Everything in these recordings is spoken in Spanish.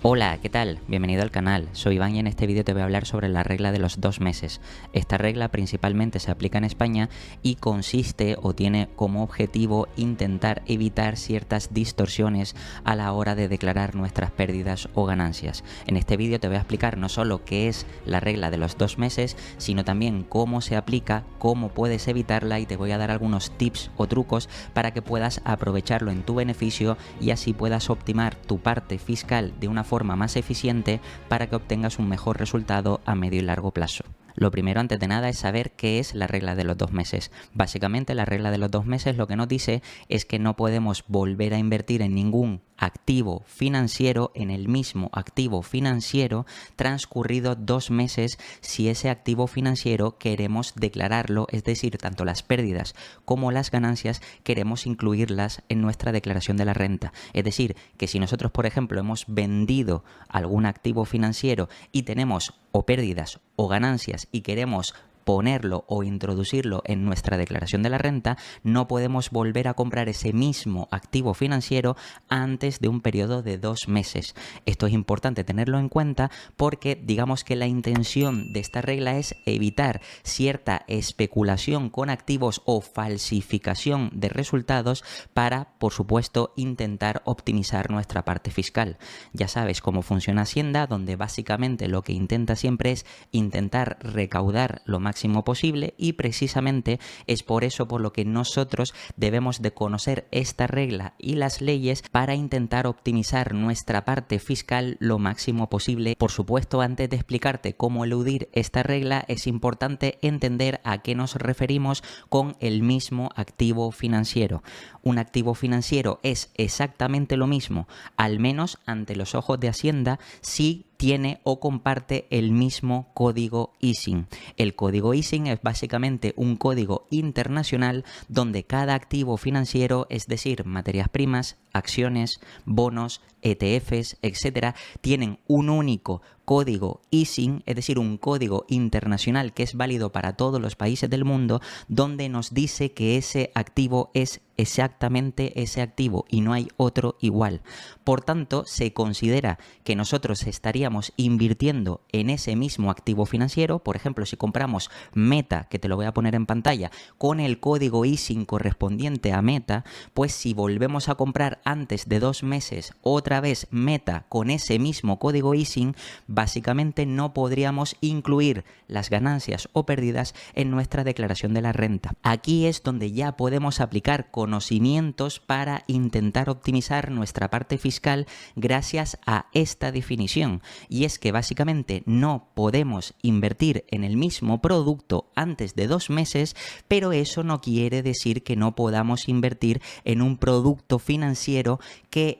Hola, ¿qué tal? Bienvenido al canal, soy Iván y en este vídeo te voy a hablar sobre la regla de los 2 meses. Esta regla principalmente se aplica en España y consiste o tiene como objetivo intentar evitar ciertas distorsiones a la hora de declarar nuestras pérdidas o ganancias. En este vídeo te voy a explicar no solo qué es la regla de los 2 meses, sino también cómo se aplica, cómo puedes evitarla y te voy a dar algunos tips o trucos para que puedas aprovecharlo en tu beneficio y así puedas optimar tu parte fiscal de una forma más eficiente para que obtengas un mejor resultado a medio y largo plazo. Lo primero, antes de nada, es saber qué es la regla de los 2 meses. Básicamente, la regla de los 2 meses lo que nos dice es que no podemos volver a invertir en ningún activo financiero, en el mismo activo financiero, transcurrido 2 meses si ese activo financiero queremos declararlo, es decir, tanto las pérdidas como las ganancias queremos incluirlas en nuestra declaración de la renta. Es decir, que si nosotros, por ejemplo, hemos vendido algún activo financiero y tenemos o pérdidas o ganancias y queremos ponerlo o introducirlo en nuestra declaración de la renta, no podemos volver a comprar ese mismo activo financiero antes de un periodo de 2 meses. Esto es importante tenerlo en cuenta porque digamos que la intención de esta regla es evitar cierta especulación con activos o falsificación de resultados para, por supuesto, intentar optimizar nuestra parte fiscal. Ya sabes cómo funciona Hacienda, donde básicamente lo que intenta siempre es intentar recaudar lo máximo posible y precisamente es por eso por lo que nosotros debemos de conocer esta regla y las leyes para intentar optimizar nuestra parte fiscal lo máximo posible. Por supuesto, antes de explicarte cómo eludir esta regla es importante entender a qué nos referimos con el mismo activo financiero. Un activo financiero es exactamente lo mismo, al menos ante los ojos de Hacienda, si tiene o comparte el mismo código ISIN. El código ISIN es básicamente un código internacional donde cada activo financiero, es decir, materias primas, acciones, bonos, ETFs, etcétera, tienen un único código ISIN, es decir, un código internacional que es válido para todos los países del mundo, donde nos dice que ese activo es exactamente ese activo y no hay otro igual. Por tanto, se considera que nosotros estaríamos invirtiendo en ese mismo activo financiero. Por ejemplo, si compramos Meta, que te lo voy a poner en pantalla, con el código ISIN correspondiente a Meta, pues si volvemos a comprar antes de 2 meses otra vez Meta con ese mismo código ISIN, básicamente no podríamos incluir las ganancias o pérdidas en nuestra declaración de la renta. Aquí es donde ya podemos aplicar conocimientos para intentar optimizar nuestra parte fiscal gracias a esta definición, y es que básicamente no podemos invertir en el mismo producto antes de 2 meses, pero eso no quiere decir que no podamos invertir en un producto financiero que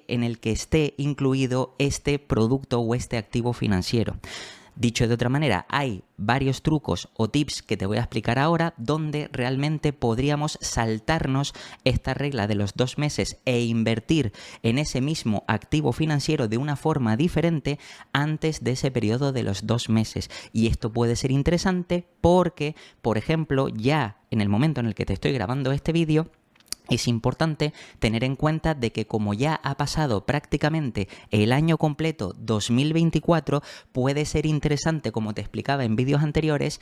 en el que esté incluido este producto o este activo financiero. Dicho de otra manera, hay varios trucos o tips que te voy a explicar ahora donde realmente podríamos saltarnos esta regla de los 2 meses e invertir en ese mismo activo financiero de una forma diferente antes de ese periodo de los 2 meses. Y esto puede ser interesante porque, por ejemplo, ya en el momento en el que te estoy grabando este vídeo, es importante tener en cuenta de que como ya ha pasado prácticamente el año completo 2024, puede ser interesante, como te explicaba en vídeos anteriores,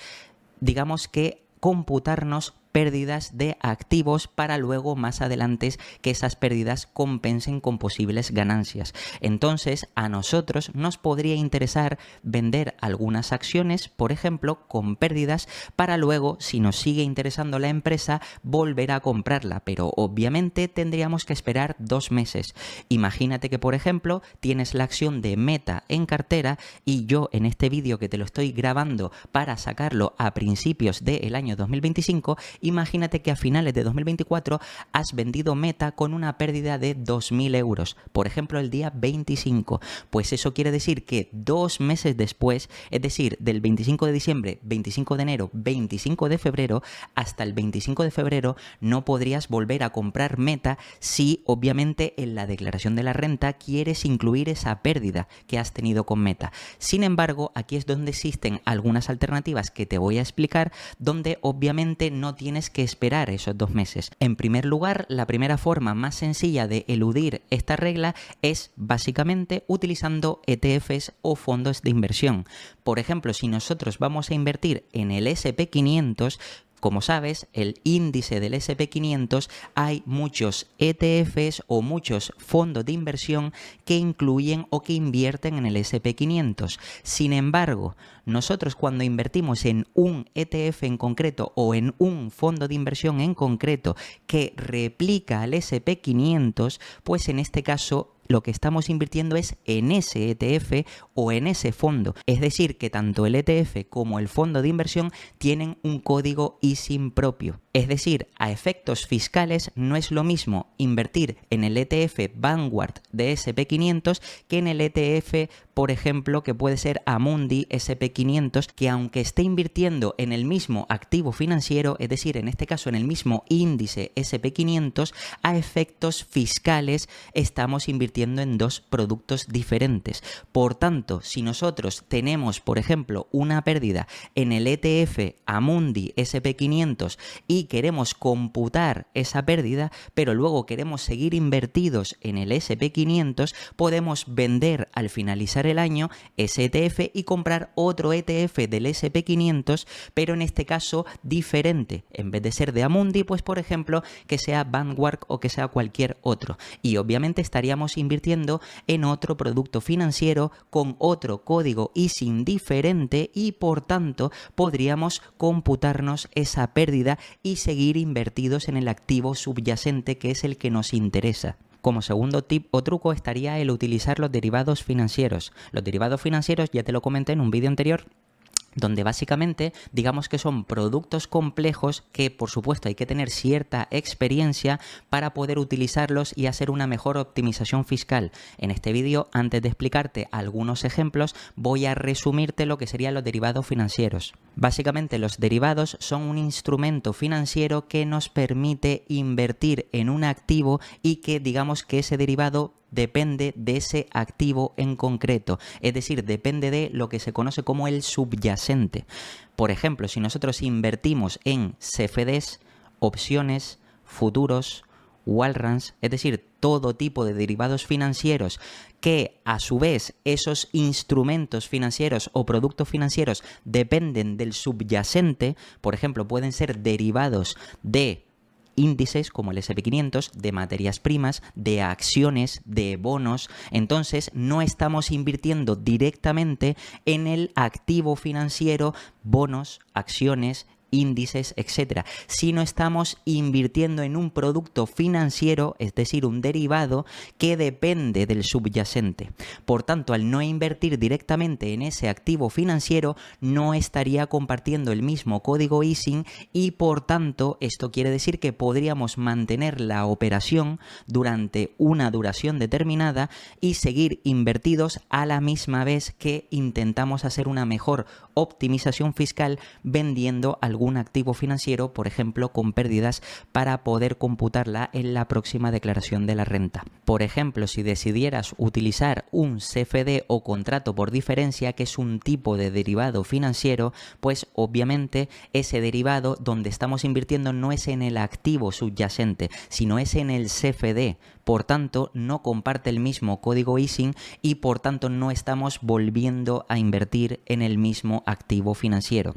digamos que computarnos pérdidas de activos para luego más adelante que esas pérdidas compensen con posibles ganancias. Entonces a nosotros nos podría interesar vender algunas acciones, por ejemplo, con pérdidas para luego, si nos sigue interesando la empresa, volver a comprarla, pero obviamente tendríamos que esperar 2 meses. Imagínate que, por ejemplo, tienes la acción de Meta en cartera y yo en este vídeo que te lo estoy grabando para sacarlo a principios del año 2025, imagínate que a finales de 2024 has vendido Meta con una pérdida de 2.000 euros, por ejemplo el día 25. Pues eso quiere decir que 2 meses después, es decir, del 25 de diciembre, 25 de enero, 25 de febrero, hasta el 25 de febrero no podrías volver a comprar Meta si obviamente en la declaración de la renta quieres incluir esa pérdida que has tenido con Meta. Sin embargo, aquí es donde existen algunas alternativas que te voy a explicar, donde obviamente no tienes tienes que esperar esos 2 meses. En primer lugar, la primera forma más sencilla de eludir esta regla es básicamente utilizando ETFs o fondos de inversión. Por ejemplo, si nosotros vamos a invertir en el S&P 500, como sabes, el índice del S&P 500, hay muchos ETFs o muchos fondos de inversión que incluyen o que invierten en el S&P 500. Sin embargo, nosotros cuando invertimos en un ETF en concreto o en un fondo de inversión en concreto que replica al S&P 500, pues en este caso lo que estamos invirtiendo es en ese ETF o en ese fondo. Es decir, que tanto el ETF como el fondo de inversión tienen un código ISIN propio. Es decir, a efectos fiscales no es lo mismo invertir en el ETF Vanguard de S&P 500 que en el ETF, por ejemplo, que puede ser Amundi S&P 500, que aunque esté invirtiendo en el mismo activo financiero, es decir, en este caso en el mismo índice S&P 500, a efectos fiscales estamos invirtiendo en dos productos diferentes. Por tanto, si nosotros tenemos, por ejemplo, una pérdida en el ETF Amundi S&P 500 y queremos computar esa pérdida, pero luego queremos seguir invertidos en el S&P 500, podemos vender al finalizar el año ese ETF y comprar otro ETF del S&P 500, pero en este caso diferente. En vez de ser de Amundi, pues por ejemplo, que sea Vanguard o que sea cualquier otro. Y obviamente estaríamos invirtiendo en otro producto financiero con otro código ISIN diferente y por tanto podríamos computarnos esa pérdida y seguir invertidos en el activo subyacente, que es el que nos interesa. Como segundo tip o truco estaría el utilizar los derivados financieros. Los derivados financieros ya te lo comenté en un vídeo anterior, donde básicamente digamos que son productos complejos que por supuesto hay que tener cierta experiencia para poder utilizarlos y hacer una mejor optimización fiscal. En este vídeo, antes de explicarte algunos ejemplos, voy a resumirte lo que serían los derivados financieros. Básicamente los derivados son un instrumento financiero que nos permite invertir en un activo y que digamos que ese derivado depende de ese activo en concreto, es decir, depende de lo que se conoce como el subyacente. Por ejemplo, si nosotros invertimos en CFDs, opciones, futuros, warrants, es decir, todo tipo de derivados financieros que a su vez esos instrumentos financieros o productos financieros dependen del subyacente, por ejemplo, pueden ser derivados de índices como el S&P 500, de materias primas, de acciones, de bonos. Entonces no estamos invirtiendo directamente en el activo financiero, bonos, acciones, índices, etcétera, sino estamos invirtiendo en un producto financiero, es decir, un derivado que depende del subyacente. Por tanto, al no invertir directamente en ese activo financiero, no estaría compartiendo el mismo código ISIN y por tanto, esto quiere decir que podríamos mantener la operación durante una duración determinada y seguir invertidos a la misma vez que intentamos hacer una mejor optimización fiscal vendiendo algún activo financiero, por ejemplo, con pérdidas para poder computarla en la próxima declaración de la renta. Por ejemplo, si decidieras utilizar un CFD o contrato por diferencia, que es un tipo de derivado financiero, pues obviamente ese derivado donde estamos invirtiendo no es en el activo subyacente, sino es en el CFD. Por tanto, no comparte el mismo código ISIN y por tanto no estamos volviendo a invertir en el mismo activo financiero.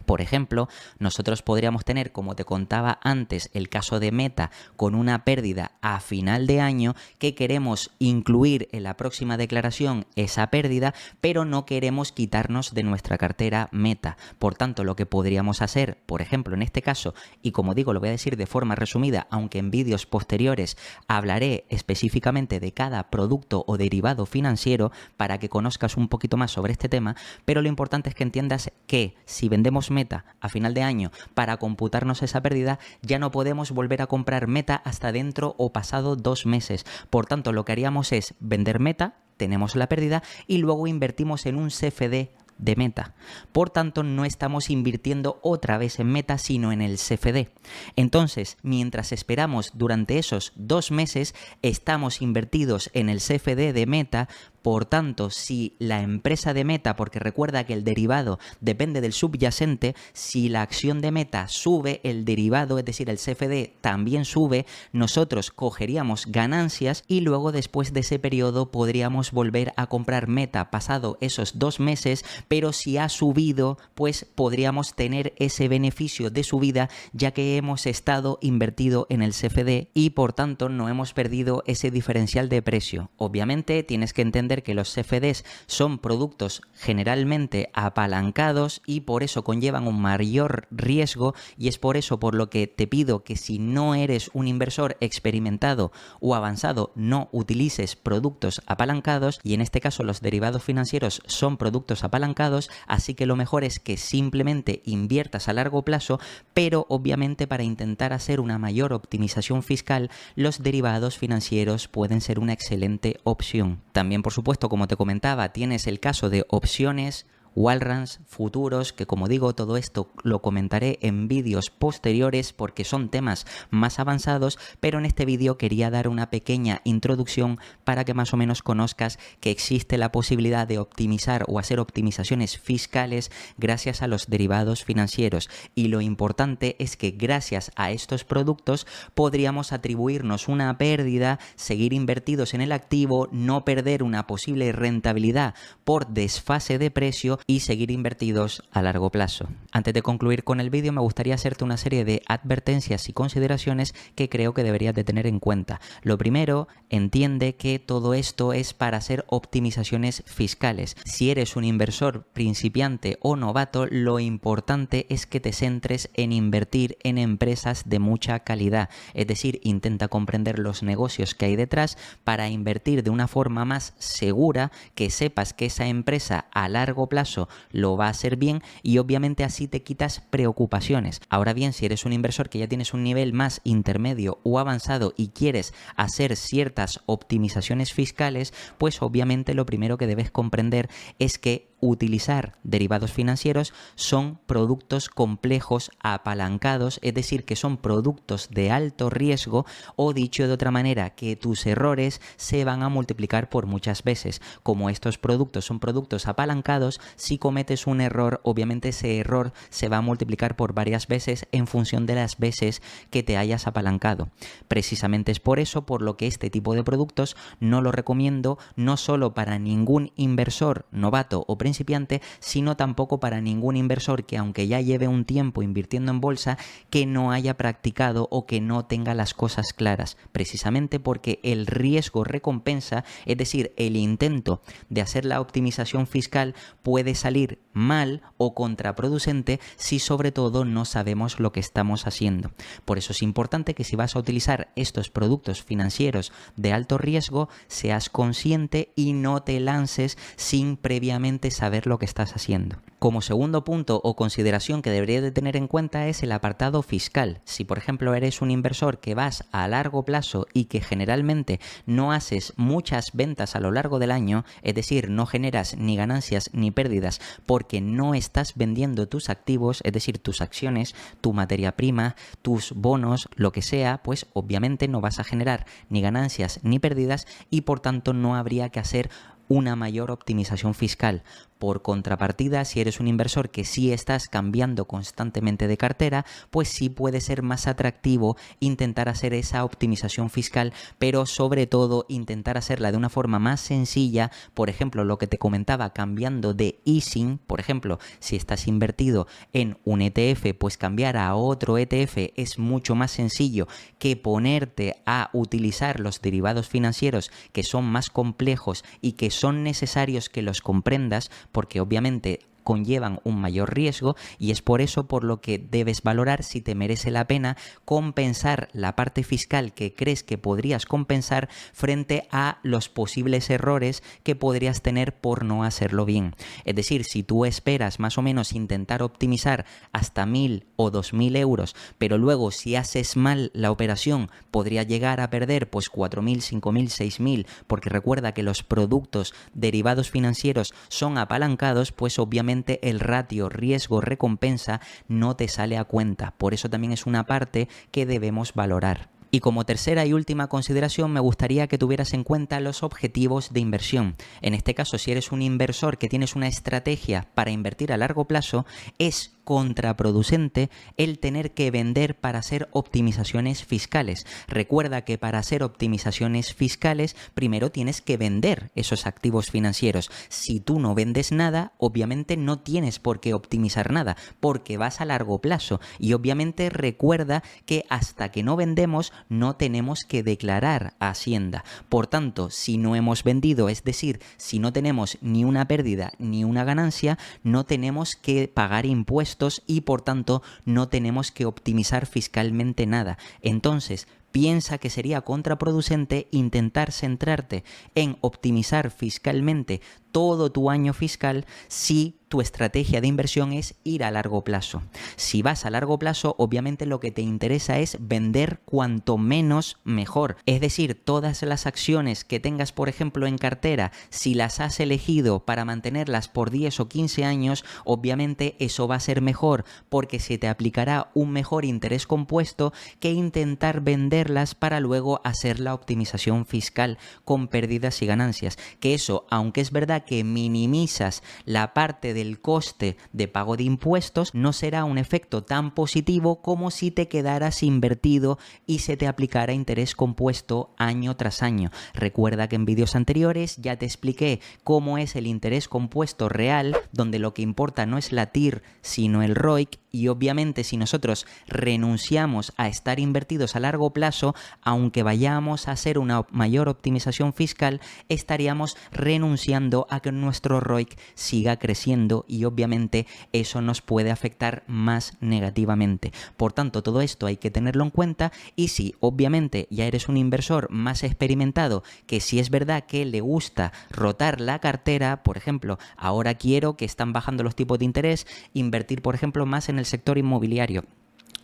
Por ejemplo, nosotros podríamos tener, como te contaba antes, el caso de Meta con una pérdida a final de año que queremos incluir en la próxima declaración esa pérdida, pero no queremos quitarnos de nuestra cartera Meta. Por tanto, lo que podríamos hacer, por ejemplo, en este caso, y como digo, lo voy a decir de forma resumida, aunque en vídeos posteriores hablaré específicamente de cada producto o derivado financiero para que conozcas un poquito más sobre este tema, pero lo importante es que entiendas que si vendemos Meta a final de año para computarnos esa pérdida, ya no podemos volver a comprar Meta hasta dentro o pasado 2 meses. Por tanto, lo que haríamos es vender Meta, tenemos la pérdida y luego invertimos en un CFD de Meta. Por tanto, no estamos invirtiendo otra vez en Meta, sino en el CFD. Entonces, mientras esperamos durante esos 2 meses, estamos invertidos en el CFD de Meta Por tanto, si la empresa de Meta, porque recuerda que el derivado depende del subyacente, si la acción de Meta sube, el derivado, es decir, el CFD también sube, nosotros cogeríamos ganancias y luego después de ese periodo podríamos volver a comprar Meta pasado esos 2 meses, pero si ha subido, pues podríamos tener ese beneficio de subida ya que hemos estado invertido en el CFD y por tanto no hemos perdido ese diferencial de precio. Obviamente tienes que entender que los CFDs son productos generalmente apalancados y por eso conllevan un mayor riesgo, y es por eso por lo que te pido que si no eres un inversor experimentado o avanzado no utilices productos apalancados, y en este caso los derivados financieros son productos apalancados, así que lo mejor es que simplemente inviertas a largo plazo, pero obviamente para intentar hacer una mayor optimización fiscal los derivados financieros pueden ser una excelente opción. También, por supuesto, como te comentaba, tienes el caso de opciones, warrants, futuros, que como digo, todo esto lo comentaré en vídeos posteriores porque son temas más avanzados, pero en este vídeo quería dar una pequeña introducción para que más o menos conozcas que existe la posibilidad de optimizar o hacer optimizaciones fiscales gracias a los derivados financieros, y lo importante es que gracias a estos productos podríamos atribuirnos una pérdida, seguir invertidos en el activo, no perder una posible rentabilidad por desfase de precio y seguir invertidos a largo plazo. Antes de concluir con el vídeo, me gustaría hacerte una serie de advertencias y consideraciones que creo que deberías de tener en cuenta. Lo primero, entiende que todo esto es para hacer optimizaciones fiscales. Si eres un inversor principiante o novato, lo importante es que te centres en invertir en empresas de mucha calidad. Es decir, intenta comprender los negocios que hay detrás para invertir de una forma más segura, que sepas que esa empresa a largo plazo lo va a hacer bien y obviamente así te quitas preocupaciones. Ahora bien, si eres un inversor que ya tienes un nivel más intermedio o avanzado y quieres hacer ciertas optimizaciones fiscales, pues obviamente lo primero que debes comprender es que utilizar derivados financieros son productos complejos apalancados, es decir, que son productos de alto riesgo, o dicho de otra manera, que tus errores se van a multiplicar por muchas veces. Como estos productos son productos apalancados, si cometes un error, obviamente ese error se va a multiplicar por varias veces en función de las veces que te hayas apalancado. Precisamente es por eso por lo que este tipo de productos no lo recomiendo, no solo para ningún inversor novato o principiante, sino tampoco para ningún inversor que, aunque ya lleve un tiempo invirtiendo en bolsa, que no haya practicado o que no tenga las cosas claras, precisamente porque el riesgo recompensa, es decir, el intento de hacer la optimización fiscal puede salir mal o contraproducente si sobre todo no sabemos lo que estamos haciendo. Por eso es importante que si vas a utilizar estos productos financieros de alto riesgo, seas consciente y no te lances sin previamente saber lo que estás haciendo. Como segundo punto o consideración que deberías de tener en cuenta es el apartado fiscal. Si por ejemplo eres un inversor que vas a largo plazo y que generalmente no haces muchas ventas a lo largo del año, es decir, no generas ni ganancias ni pérdidas porque no estás vendiendo tus activos, es decir, tus acciones, tu materia prima, tus bonos, lo que sea, pues obviamente no vas a generar ni ganancias ni pérdidas y por tanto no habría que hacer una mayor optimización fiscal. Por contrapartida, si eres un inversor que sí estás cambiando constantemente de cartera, pues sí puede ser más atractivo intentar hacer esa optimización fiscal, pero sobre todo intentar hacerla de una forma más sencilla. Por ejemplo, lo que te comentaba, cambiando de ISIN, por ejemplo, si estás invertido en un ETF, pues cambiar a otro ETF es mucho más sencillo que ponerte a utilizar los derivados financieros, que son más complejos y que son necesarios que los comprendas, porque obviamente conllevan un mayor riesgo, y es por eso por lo que debes valorar si te merece la pena compensar la parte fiscal que crees que podrías compensar frente a los posibles errores que podrías tener por no hacerlo bien. Es decir, si tú esperas más o menos intentar optimizar hasta 1.000 o 2.000 euros, pero luego si haces mal la operación podría llegar a perder pues 4.000, 5.000, 6.000, porque recuerda que los productos derivados financieros son apalancados, pues obviamente el ratio riesgo-recompensa no te sale a cuenta. Por eso también es una parte que debemos valorar. Y como tercera y última consideración, me gustaría que tuvieras en cuenta los objetivos de inversión. En este caso, si eres un inversor que tienes una estrategia para invertir a largo plazo, es contraproducente el tener que vender para hacer optimizaciones fiscales. Recuerda que para hacer optimizaciones fiscales, primero tienes que vender esos activos financieros. Si tú no vendes nada, obviamente no tienes por qué optimizar nada, porque vas a largo plazo. Y obviamente recuerda que hasta que no vendemos, no tenemos que declarar a Hacienda. Por tanto, si no hemos vendido, es decir, si no tenemos ni una pérdida ni una ganancia, no tenemos que pagar impuestos y por tanto no tenemos que optimizar fiscalmente nada. Entonces, piensa que sería contraproducente intentar centrarte en optimizar fiscalmente todo tu año fiscal si tu estrategia de inversión es ir a largo plazo. Si vas a largo plazo, obviamente lo que te interesa es vender cuanto menos mejor. Es decir, todas las acciones que tengas, por ejemplo, en cartera, si las has elegido para mantenerlas por 10 o 15 años, obviamente eso va a ser mejor porque se te aplicará un mejor interés compuesto que intentar venderlas para luego hacer la optimización fiscal con pérdidas y ganancias. Que eso, aunque es verdad que minimizas la parte del coste de pago de impuestos, no será un efecto tan positivo como si te quedaras invertido y se te aplicara interés compuesto año tras año. Recuerda que en vídeos anteriores ya te expliqué cómo es el interés compuesto real, donde lo que importa no es la TIR, sino el ROIC. Y obviamente si nosotros renunciamos a estar invertidos a largo plazo, aunque vayamos a hacer una mayor optimización fiscal, estaríamos renunciando a que nuestro ROIC siga creciendo y obviamente eso nos puede afectar más negativamente. Por tanto, todo esto hay que tenerlo en cuenta y si obviamente ya eres un inversor más experimentado, que si es verdad que le gusta rotar la cartera, por ejemplo, ahora quiero que están bajando los tipos de interés, invertir por ejemplo más en el sector inmobiliario.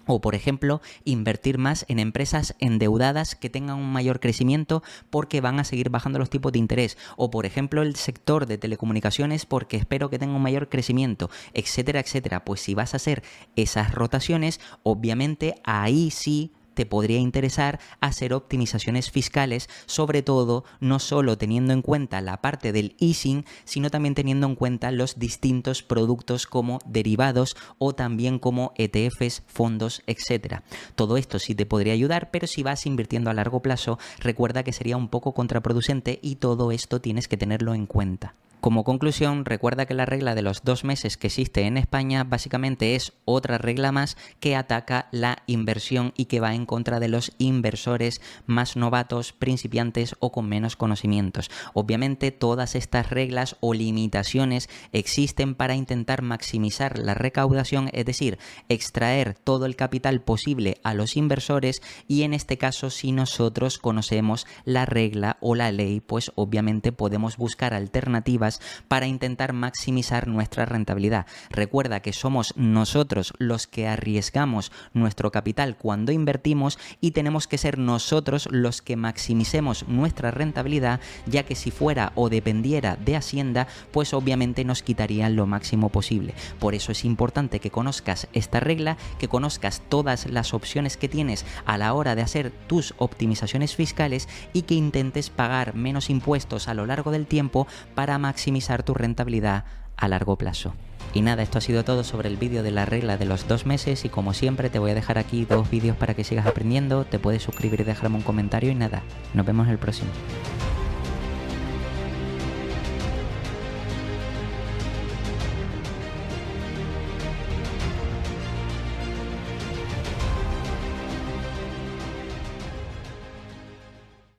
O, por ejemplo, invertir más en empresas endeudadas que tengan un mayor crecimiento porque van a seguir bajando los tipos de interés. O, por ejemplo, el sector de telecomunicaciones porque espero que tenga un mayor crecimiento, etcétera, etcétera. Pues si vas a hacer esas rotaciones, obviamente ahí sí te podría interesar hacer optimizaciones fiscales, sobre todo no solo teniendo en cuenta la parte del easing, sino también teniendo en cuenta los distintos productos como derivados o también como ETFs, fondos, etcétera. Todo esto sí te podría ayudar, pero si vas invirtiendo a largo plazo, recuerda que sería un poco contraproducente y todo esto tienes que tenerlo en cuenta. Como conclusión, recuerda que la regla de los 2 meses que existe en España básicamente es otra regla más que ataca la inversión y que va en contra de los inversores más novatos, principiantes o con menos conocimientos. Obviamente todas estas reglas o limitaciones existen para intentar maximizar la recaudación, es decir, extraer todo el capital posible a los inversores y en este caso si nosotros conocemos la regla o la ley, pues obviamente podemos buscar alternativas para intentar maximizar nuestra rentabilidad. Recuerda que somos nosotros los que arriesgamos nuestro capital cuando invertimos y tenemos que ser nosotros los que maximicemos nuestra rentabilidad, ya que si fuera o dependiera de Hacienda, pues obviamente nos quitarían lo máximo posible. Por eso es importante que conozcas esta regla, que conozcas todas las opciones que tienes a la hora de hacer tus optimizaciones fiscales y que intentes pagar menos impuestos a lo largo del tiempo para maximizar tu rentabilidad a largo plazo. Y nada, esto ha sido todo sobre el vídeo de la regla de los 2 meses y como siempre te voy a dejar aquí 2 vídeos para que sigas aprendiendo, te puedes suscribir y dejarme un comentario y nada, nos vemos en el próximo.